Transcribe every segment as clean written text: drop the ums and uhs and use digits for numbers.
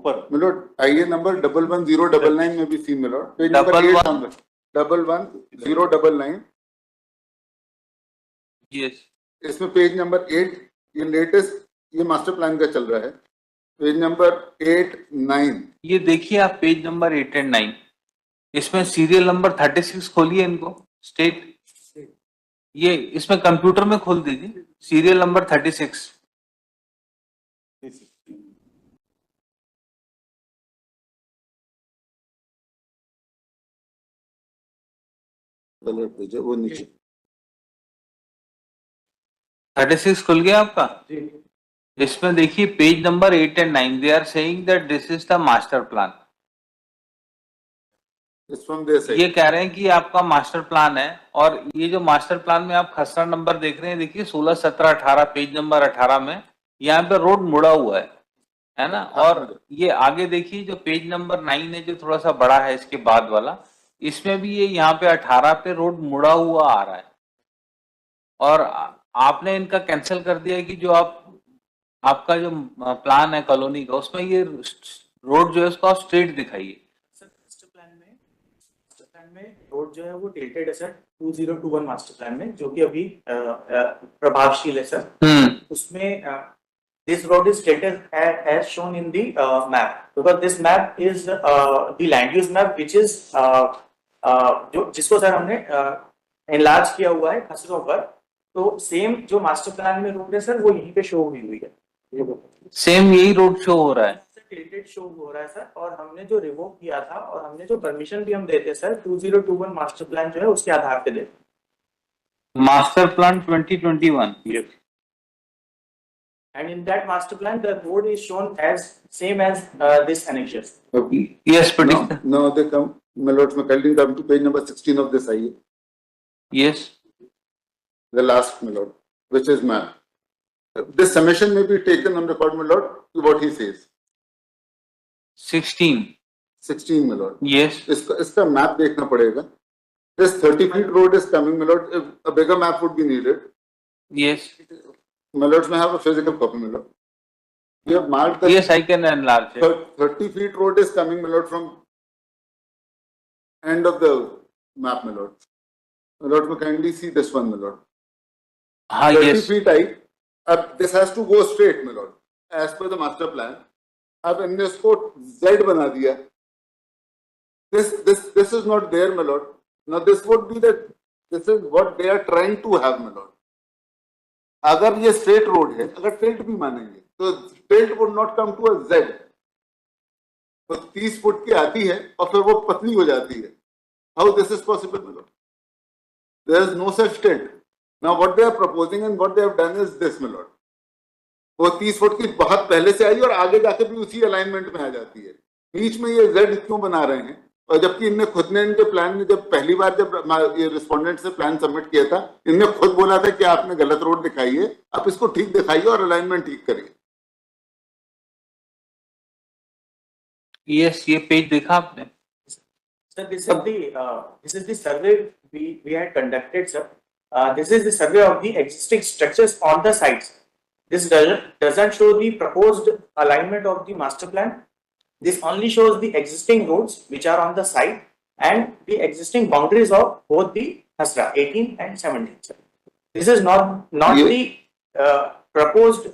ऊपर मिलोड आइए नंबर 111099 में भी सी मिलोड पेज नंबर 8 नंबर 111099 यस इसमें पेज नंबर 8 ये लेटेस्ट ये मास्टर प्लान का चल रहा है पेज नंबर 8 9 ये देखिए आप पेज नंबर 8 एंड 9 इसमें सीरियल नंबर 36 खोलिए इनको स्टेट ये इसमें कंप्यूटर में खोल दीजिए सीरियल नंबर 36 वो नीचे 36 खुल गया आपका इसमें देखिए page number 8 and 9 they are saying that this is the master plan ये कह रहे हैं कि आपका मास्टर प्लान है और ये जो मास्टर प्लान में आप खसरा नंबर देख रहे हैं देखिए 16 17 18 पेज नंबर 18 में यहाँ पे रोड मुड़ा हुआ है ना और ये आगे देखिए जो पेज नंबर 9 है जो थोड़ा सा बड़ा है इसके बाद वाला इसमें भी ये यहाँ पे 18 पे रोड मुड़ा हुआ आ रहा है और आपने इनका कैंसिल कर दिया है कि जो आपका जो प्लान है कॉलोनी का उसमें ये रोड जो है उसको आप स्ट्रेट दिखाइए में रोड जो है वो टिल्टेड है सर 2021 मास्टर प्लान में जो कि अभी प्रभावशील है सर उसमें this road is stated as shown in the map because this map is the land use map which is जो जिसको सर हमने enlarge किया हुआ है खसरों पर तो सेम जो मास्टर प्लान में रोड है सर वो यहीं पे शो हुई है सेम यही रोड शो हो रहा है टिल्टेड शो हो रहा है सर और हमने जो रिवोक किया था और हमने जो परमिशन भी हम देते सर 2021 मास्टर प्लान जो है उसके आधार पे देते master plan 2021 and in that master plan the road is shown as same as this annexures yes but no they come my lords my kindly come to page number 16 of this IE yes the last my lord which is map this summation may be taken on record my lord what he says 16 my lord yes इसका map देखना पड़ेगा this 30 feet road is coming my lord a bigger map would be needed yes my lords may have a physical copy my lord you have marked the yes I can enlarge it 30 feet road is coming my lord from end of the map my lord may kindly see this one my lord 30 yes feet height this has to go straight my lord as per the master plan अब इनने इसको Z बना दिया this is not there my lord now this would be that this is what they are trying to have my lord अगर ये straight road है अगर tilt भी मानेंगे तो tilt would not come to a Z तो 30 foot की आती है और फिर वो पतली हो जाती है how this is possible my lord there is no such tilt now what they are proposing and what they have done is this my lord वो 30 फुट की बहुत पहले से आई और आगे जाके भी उसी अलाइनमेंट में आ जाती है बीच में ये जेड क्यों बना रहे हैं और जबकि इनने खुद ने इनके प्लान में जब पहली बार जब ये रिस्पोंडेंट से प्लान सबमिट किया था इनने खुद बोला था कि आपने गलत रोड दिखाई है आप इसको ठीक दिखाइए और अलाइनमेंट ठीक करिए यस ये पेज देखा आपने sir this is the survey we had conducted sir this is the survey of the existing structures on the sites. This doesn't show the proposed alignment of the master plan. This only shows the existing roads which are on the site and the existing boundaries of both the Hasra 18 and 17. This is not the proposed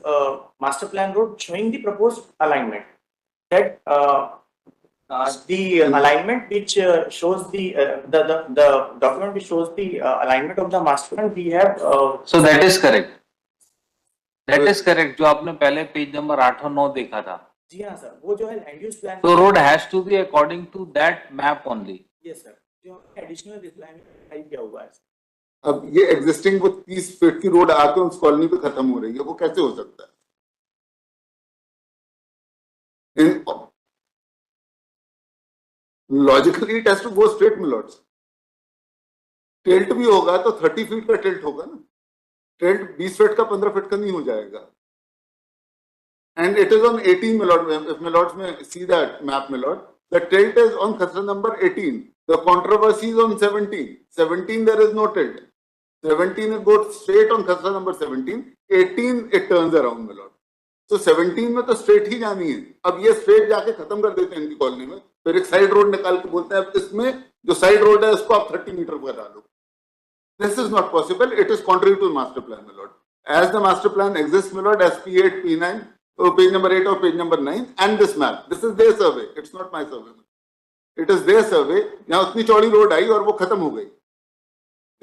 master plan road showing the proposed alignment. That the alignment which shows the document which shows the alignment of the master plan we have. So that is correct. That is correct. जो आपने पहले page number 8 और 9 देखा था जी हाँ sir वो जो है लैंड यूज प्लान तो road has to be according to that map only yes sir जो एडिशनल प्लान टाइप किया हुआ है अब ये एग्जिस्टिंग वो 30 फीट की रोड आके उस कॉलोनी पे खत्म हो रही है वो कैसे हो सकता है logically it has to go straight my lords tilt भी होगा तो 30 फीट का टिल्ट होगा ना टिल्ट 20 फीट का 15 फीट का नहीं हो जाएगा and it is on 18 my lord if my lords may see that map my lord the tilt is on khasra number 18 the controversy is on 17 there is no tilt 17 it goes straight on khasra number 17 18 it turns around my lord तो 17 में तो straight ही जानी है। अब ये straight जाके खत्म कर देते हैं इनकी कॉलोनी में, फिर एक साइड रोड निकाल के बोलते हैं अब इसमें जो साइड रोड है उसको आप 30 मीटर पर डालो। This is not possible. It is contrary to the master plan, my lord. As the master plan exists, my lord, as P8, P9, page number 8 or page number 9, and this map. This is their survey. It's not my survey. It is their survey. यहाँ उतनी चौड़ी road आई और वो खत्म हो गई।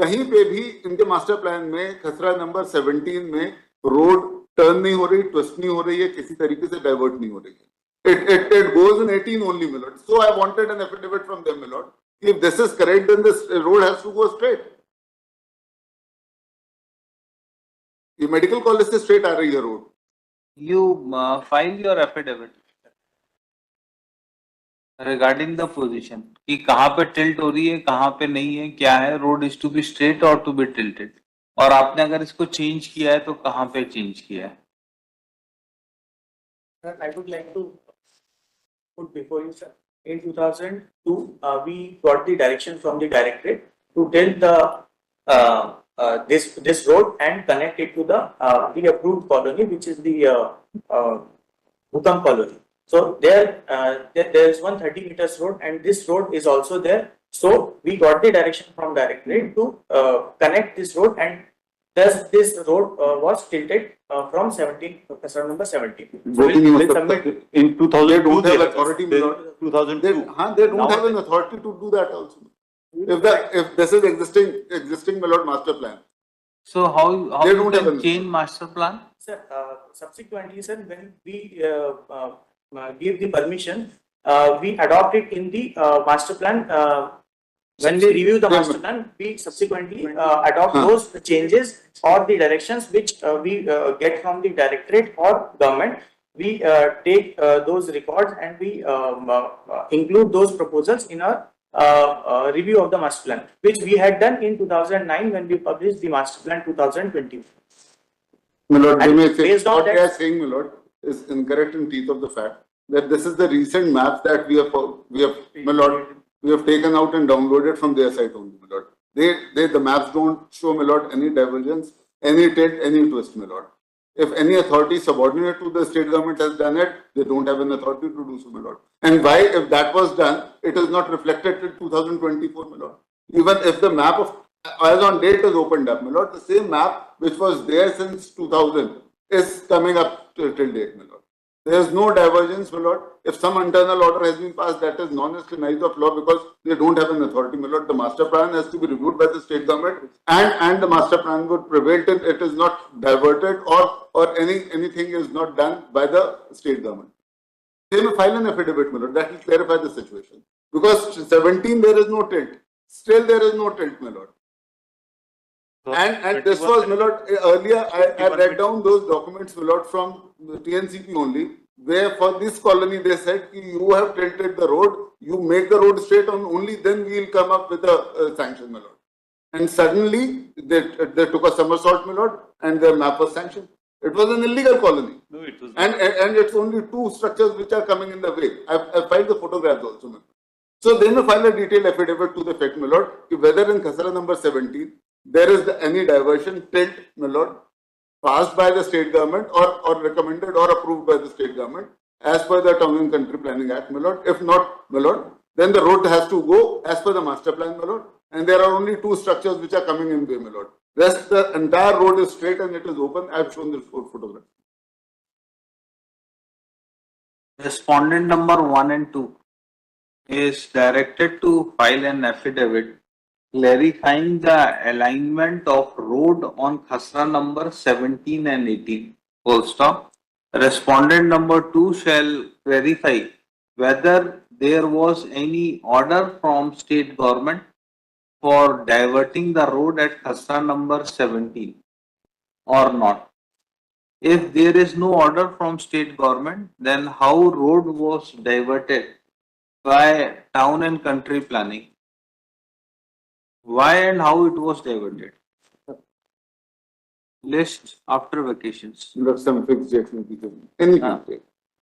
कहीं पे भी इनके मास्टर प्लान में खसरा नंबर 17 में रोड टर्न नहीं हो रही, ट्विस्ट नहीं हो रही है, किसी तरीके से डाइवर्ट नहीं हो रही है। It goes in 18 only, my lord. So I wanted an affidavit from them, my lord. If this is correct, then this road has to go straight. ये मेडिकल कॉलेज से स्ट्रेट आ रही है road. You file your affidavit regarding the position कि कहाँ पे tilt हो रही है, कहाँ पे नहीं है, क्या है, road is to be straight और टू बी टिल्टेड, और आपने अगर इसको चेंज किया है तो कहाँ पे चेंज किया है। Sir, I would like to put before you, sir. In 2002, we got the direction from the directorate to tell the this road and connect it to the approved colony, which is the Bhutam colony. So there is 130 meters road, and this road is also there. So we got the direction from directorate to connect this road, and thus this road was tilted from 17, customer number 17. So we'll submit In 2002, They don't have they- authority, they- my lord. 2002. They don't have an authority to do that also. If this is existing, my lord, master plan. So how They you don't have can an- change master plan? Sir, subsequently, sir, when we give the permission, we adopt it in the master plan. When we review the master plan, we subsequently adopt those changes or the directions which we get from the directorate or government. We take those records and we include those proposals in our review of the master plan, which we had done in 2009 when we published the master plan 2020. My lord, And they may say, based on what that- they are saying, my lord, is incorrect in teeth of the fact that this is the recent maps that we have, my lord, we have taken out and downloaded from their site only, my lord. The maps don't show, my lord, any divergence, any tilt, any twist, my lord. If any authority subordinate to the state government has done it, they don't have an authority to do so, my lord. And why, if that was done, it is not reflected till 2024, my lord. Even if the map of, as on date is opened up, my lord, the same map which was there since 2000 is coming up till date, my lord. There is no divergence, my lord. If some internal order has been passed, that is non-exercise of law because they don't have an authority, my lord. The master plan has to be reviewed by the state government, and the master plan would prevail till it is not diverted or anything is not done by the state government. They may file an affidavit, my lord. That will clarify the situation. Because 17 there is no tilt. Still there is no tilt, my lord. And this was, my lord, earlier I read down those documents, my lord, from the TNCP only, where for this colony they said you have tilted the road, you make the road straight on, only then we will come up with a sanction, my lord. And suddenly they took a somersault, my lord, and their map was sanctioned. It was an illegal colony. No, it was. And it's only two structures which are coming in the way. I've filed the photographs also, my lord. So they may file a detailed affidavit to the effect, my lord, whether in Khasara number 17 there is any diversion, tilt, my lord, passed by the state government or recommended or approved by the state government as per the Town and Country Planning Act, my lord. If not, my lord, then the road has to go as per the master plan, my lord. And there are only two structures which are coming in way, my lord. Rest, the entire road is straight and it is open. I've shown the photograph. Respondent number 1 and 2 is directed to file an affidavit clarifying the alignment of road on Khasra number 17 and 18. Full stop. Respondent number 2 shall verify whether there was any order from state government for diverting the road at Khasra number 17 or not. If there is no order from state government, then how road was diverted by Town and Country Planning? Why and how it was diverted? List after vacations. You have some fixed dates in the future. Any Ah. fixed date.